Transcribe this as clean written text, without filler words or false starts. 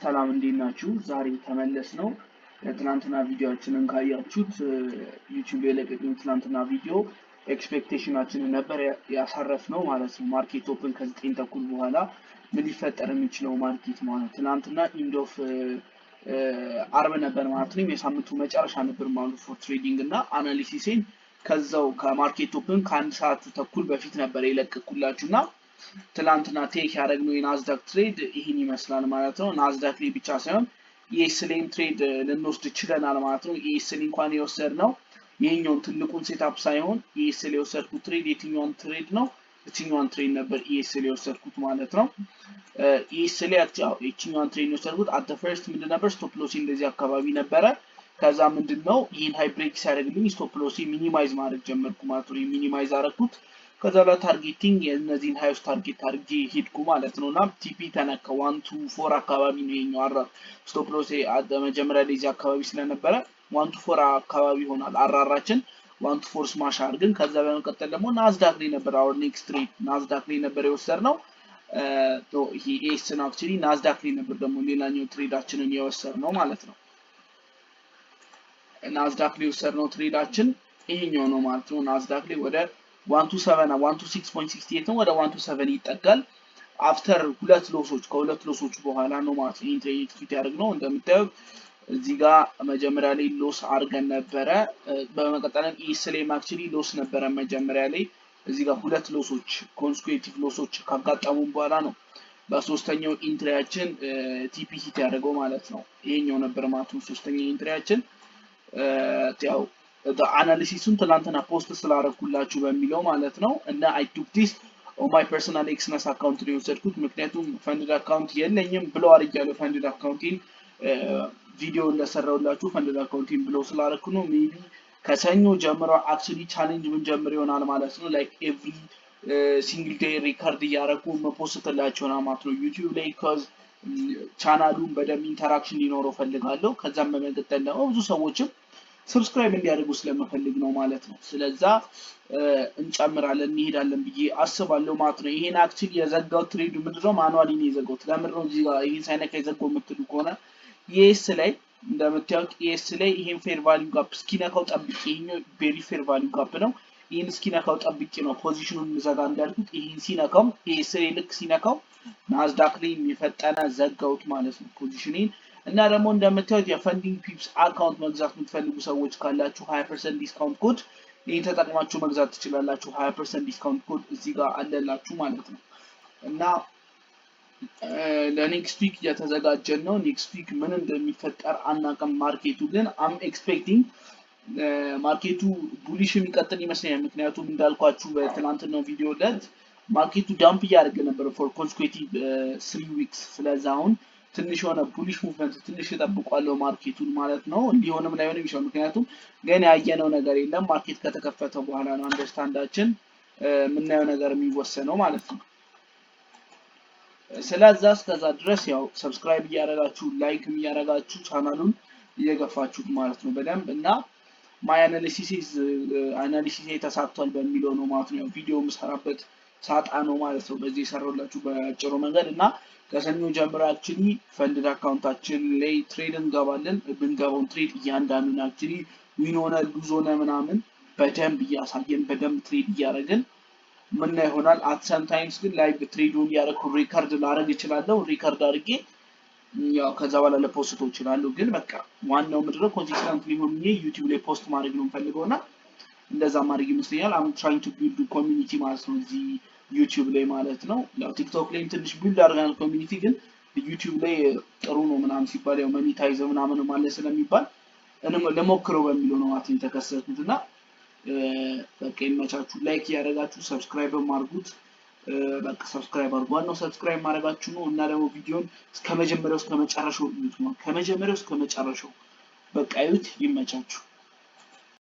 ሰላም እንዴት ናችሁ? ዛሬ ተመለስ ነው። ትናንትና ቪዲዮአችንን ካያችሁት ዩቲዩብ ላይ ለቀቅነው ትናንትና ቪዲዮ ኤክስፔክቴሽናችንን ነበር ያሳረፍነው ማለት ነው። ማርኬት ኦፕን ከ9 ተኩል በኋላ ምን ሊፈጠር የሚችለው ማርኬት ማለት ትናንትና ኢንድ ኦፍ አርብ ነበር ማለት ነው። የሳምንቱ መጨረሻ ነበር ማለት ፎር ትሬዲንግ እና አናሊሲስን ከዛው ከማርኬት ኦፕን ከአንድ ሰዓት ተኩል በፊት ነበር የለቀቁላችሁና ትላንትና ቴክ ያደረግነው የናዝዳክ ትሬድ ይህን ይመስላል ማለት ነው። ናዝዳክ ላይ ብቻ ሳይሆን የኤስኤልን ትሬድ ልንወስድ ችለናል ማለት ነው። የኤስኤል እንኳን የወሰድነው ይሄኛውን ትልቁን ሴትአፕ ሳይሆን የኤስኤል የወሰድኩት ትሬድ የትኛውን ትሬድ ነው? እቺኛውን ትሬድ ነበር የኤስኤል የወሰድኩት ማለት ነው። የኤስኤል እቺኛውን ትሬድ የወሰድኩት አት ፈርስት ምንድን ነበር? ስቶፕ ሎሲ እንደዚህ አካባቢ ነበረ። ከዛ ምንድነው ይሄን ሃይ ብሬክ ሲያደርግልኝ ስቶፕ ሎሲ ሚኒማይዝ ማድረግ ጀመርኩ ማለት ነው። ሚኒማይዝ አደረኩት። ከዛ ለታርጌቲንግ የነዚህን ሃይስ ታርጌት አድርጌ ሄድኩ ማለት ነውና ቲፒ ተነካ 1 to 4 አካባቢ ነው የኛው አራር ስቶፕ ሎስ መጀመሪያ ላይ እዚህ አካባቢ ስለነበረ 1 to 4 አካባቢ ሆናል አራራችን 1 to 4 ስማሽ አድርገን ከዛ በመቀጠል ደግሞ ናዝዳክ ላይ ነበር አወር ኔክስት ትሬድ ናዝዳክ ላይ ነበር የወሰድነው ይሄ ኤስን አክቹሊ ናዝዳክ ላይ ነበር ደግሞ ሌላኛው ትሬዳችንን የወሰድነው ማለት ነው። ናዝዳክ ላይ የወሰድነው ትሬዳችን ይሄኛው ነው ማለት ነው። ናዝዳክ ላይ ወደ 127 126.68 ነው ወደ 127 ይጠጋል አፍተር ሁለት ሎሶች ከሁለት ሎሶች በኋላ ነው ማለት ነው። ኢንትሬት ፊት ያደርግነው እንደምታዩት እዚህ ጋር መጀመሪያ ላይ ሎስ አድርገን ነበረ በመቀጠልም ኢስሌም አክቹሊ ሎስ ነበረ መጀመሪያ ላይ እዚህ ጋር ሁለት ሎሶች ኮንሲኩዌቲቭ ሎሶች ካጋጠሙ በኋላ ነው በሶስተኛው ኢንትሪያችን ቲፒ ሂት ያደርገው ማለት ነው። ይሄኛው ነበር ማለት ነው ሶስተኛው ኢንትሪያችን ያው አናሊሲሱን ትላንትና ፖስት ስላደረኩላችሁ በሚለው ማለት ነው እና አይ ቱክ ዲስ ኦን ማይ ፐርሰናል ኤክስነስ አካውንት ነው የወሰድኩት ምክንያቱም ፈንድድ አካውንት የለኝም ብለው አድርጌያለሁ ፈንድድ አካውንቲን ቪዲዮ እንደሰራሁላችሁ ፈንድድ አካውንቲን ብለው ስላደረኩ ነው ሜቢ ከሰኞ ጀምሮ አክቹሊ ቻሌንጅ ምን ጀምር ይሆናል ማለት ነው ላይክ ኤቭሪ ሲንግል ዴይ ሪካርድ እያደረኩ መፖስትላችሁ ነው ማለት ነው ዩቲዩብ ላይ ኮዝ ቻናሉን በደንብ ኢንተራክሽን ሊኖረው ፈልጋለሁ ከዛም በመቀጠል ደግሞ ብዙ ሰዎችም ሰብስክራይብ እንዲያደርጉ ስለምፈልግ ነው ማለት ነው። ስለዛ እንጨምራለን እንሄዳለን ብዬ አስባለሁ ማለት ነው። ይሄን አክቹሊ የዘጋው ትሬዱ ምንድነው ማኑዋሊ ነው የዘጋው ለምንድነው እዚህ ጋር ይሄን ሳይነካ የዘጋው የምትሉ ከሆነ ኤስ ላይ እንደምታዩት ኤስ ላይ ይሄን ፌር ቫልዩ ጋፕ እስኪነካው ጠብቄ ይሄኛው ቬሪ ፌር ቫልዩ ጋፕ ነው ይሄን እስኪነካው ጠብቄ ነው ፖዚሽኑን ዘጋ እንዳልኩት ይሄን ሲነካው ኤስ ላይ ልክ ሲነካው ናዝዳክ ላይ የፈጠነ ዘጋውት ማለት ነው ፖዚሽኔን እና ደግሞ እንደምታዩት የፈንዲንግ ፒፕስ አካውንት መግዛት የምትፈልጉ ሰዎች ካላችሁ 20% ዲስካውንት ኮድ ይሄን ተጠቅማችሁ መግዛት ትችላላችሁ 20% ዲስካውንት ኮድ እዚህ ጋር አለላችሁ ማለት ነው። እና ለኔክስት ዊክ እየተዘጋጀን ነው ኔክስት ዊክ ምን እንደሚፈጠር አናውቅም ማርኬቱ ግን አም ኤክስፔክቲንግ ማርኬቱ ቡሊሽ የሚቀጥል ይመስለኛል ምክንያቱም እንዳልኳችሁ በትናንትናው ቪዲዮ ላይ ማርኬቱ ዳምፕ እያደረገ ነበር ፎር ኮንሲኩዌቲቭ 3 ዊክስ ስለዚህ አሁን ትንሽ የሆነ ቡሊሽ ሙቭመንት ትንሽ ተጠብቋለው ማርኬቱን ማለት ነው እንዲሆንም ላይሆንም ይችላል ምክንያቱም ገና ያየነው ነገር የለም ማርኬት ከተከፈተ በኋላ ነው አንደርስታንዳችን ምናየው ነገር የሚወሰነው ማለት ነው። ስለዛ እስከዛ ድረስ ያው ሰብስክራይብ እያደረጋችሁ ላይክ እያደረጋችሁ ቻናሉን እየገፋችሁት ማለት ነው በደንብ እና ማይ አናሊሲስ ተሳክቷል በሚለው ነው ማለት ነው ቪዲዮ መስራበት ሳጣ ነው ማለት ነው በዚህ ሰራውላችሁ በአጭሩ መንገድ እና ከሰኞ ጀምሮ አክቹሊ ፈንድድ አካውንታችን ላይ ትሬድ እንገባለን ብንገባውን ትሬድ እያንዳንዱን አክቹሊ ዊን ሆነ ሉዝ ሆነ ምናምን በደንብ እያሳየን በደንብ ትሬድ እያደረግን ምን ይሆናል አት ሰም ታይምስ ግን ላይቭ ትሬዱን ያደረኩ ሪካርድ ላደርግ እችላለሁ ሪካርድ አድርጌ ያው ከዛ በኋላ ለፖስት እችላለሁ ግን በቃ ዋናው ምንድነው ኮንሲስተንትሊ ሆኜ ዩቲዩብ ላይ ፖስት ማድረግ ነው የምፈልገውና እንደዛ ማድረግ ይመስለኛል አም ትራይንግ ቱ ቢልድ ኮሚኒቲ ማለት ነው እዚህ ዩቲዩብ ላይ ማለት ነው ያው ቲክቶክ ላይ ትንሽ ቢልድ አድርገናል ኮሚኒቲ ግን ዩቲዩብ ላይ ጥሩ ነው ምናምን ሲባል ያው ሞኔታይዝ ምናምን ማለት ስለሚባል ለሞክረው በሚለው ነው ማለት የተከሰቱትና በቃ ይመቻችሁ ላይክ ያደረጋችሁ ሰብስክራይብ ማድርጉት በቃ ሰብስክራይብ አድርጉ ዋናው ሰብስክራይብ ማድረጋችሁ ነው እና ደግሞ ቪዲዮን ከመጀመሪያው እስከ መጨረሻው ይዩት ነው ከመጀመሪያው እስከ መጨረሻው በቃ ይዩት ይመቻችሁ።